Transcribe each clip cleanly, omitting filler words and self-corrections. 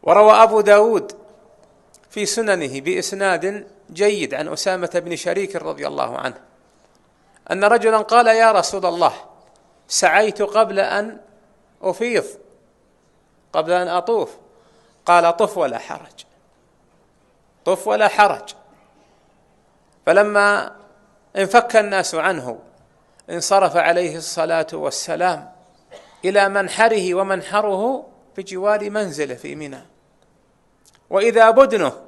وروى أبو داود في سننه بإسناد جيد عن أسامة بن شريك رضي الله عنه أن رجلا قال: يا رسول الله، سعيت قبل أن أفيض، قبل أن أطوف. قال: طف ولا حرج، طف ولا حرج. فلما انفك الناس عنه انصرف عليه الصلاة والسلام إلى منحره، ومنحره بجوار منزله في منى، وإذا بدنه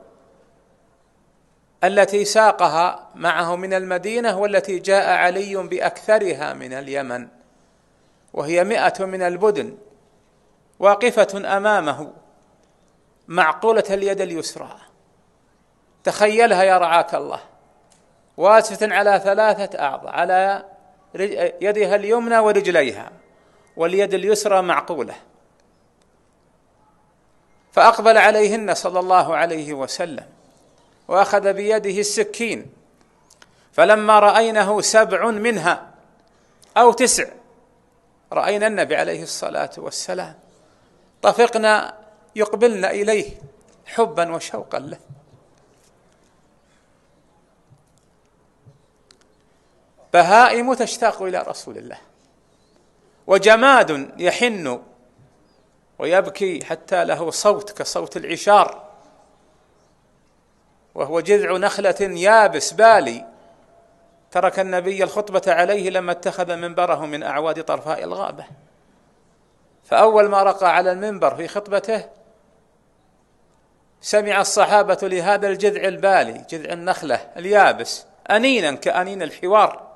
التي ساقها معه من المدينة، والتي جاء علي بأكثرها من اليمن، وهي 100 من البدن، واقفة أمامه معقولة اليد اليسرى. تخيلها يا رعاك الله، واقفة على 3 أعضاء، على يدها اليمنى ورجليها، واليد اليسرى معقولة. فأقبل عليهن صلى الله عليه وسلم وأخذ بيده السكين، فلما رأينه 7 منها أو 9 رأينا النبي عليه الصلاة والسلام طفقنا يقبلن إليه حبا وشوقا له. بهائم تشتاق إلى رسول الله، وجماد يحن ويبكي حتى له صوت كصوت العشار، وهو جذع نخلة يابس بالي ترك النبي الخطبة عليه لما اتخذ منبره من أعواد طرفاء الغابة. فأول ما رقى على المنبر في خطبته سمع الصحابة لهذا الجذع البالي، جذع النخلة اليابس، أنينا كأنين الحوار،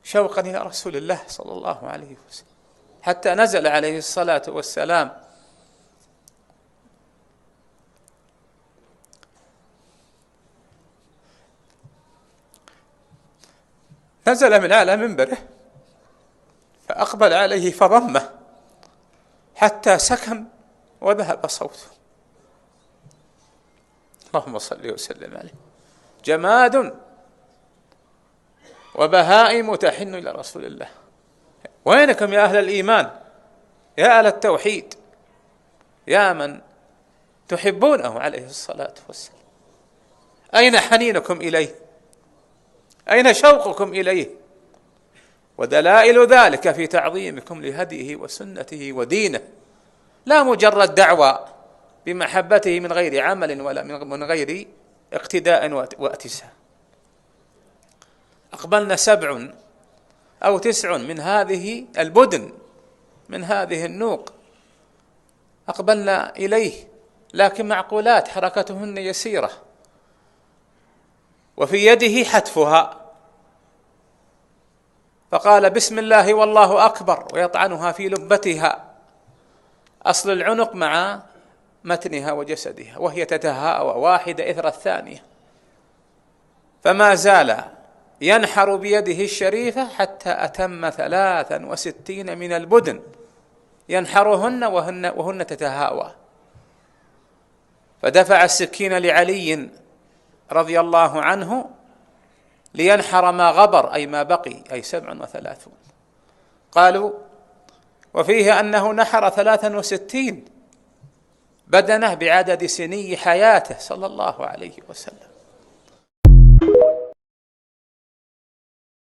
شوقا إلى رسول الله صلى الله عليه وسلم، حتى نزل عليه الصلاة والسلام نزل من أعلى منبره فأقبل عليه فضمه حتى سكن وذهب صوته. اللهم صل وسلم عليه. جماد وبهائم تحن إلى رسول الله. وينكم يا أهل الإيمان، يا أهل التوحيد، يا من تحبونه عليه الصلاة والسلام؟ أين حنينكم إليه؟ أين شوقكم إليه؟ ودلائل ذلك في تعظيمكم لهديه وسنته ودينه، لا مجرد دعوى بمحبته من غير عمل ولا من غير اقتداء واتساع. أقبلنا 7 أو 9 من هذه البدن، من هذه النوق، أقبلنا إليه، لكن معقولات حركتهن يسيرة، وفي يده حتفها، فقال: بسم الله والله أكبر، ويطعنها في لبتها، أصل العنق مع متنها وجسدها، وهي تتهاوى واحدة إثر الثانية، فما زال ينحر بيده الشريفة حتى أتم 63 من البدن ينحرهن وهن تتهاوى. فدفع السكين لعلي رضي الله عنه لينحر ما غبر، أي ما بقي، أي 37. قالوا: وفيه أنه نحر 63 بدنه بعدد سني حياته صلى الله عليه وسلم.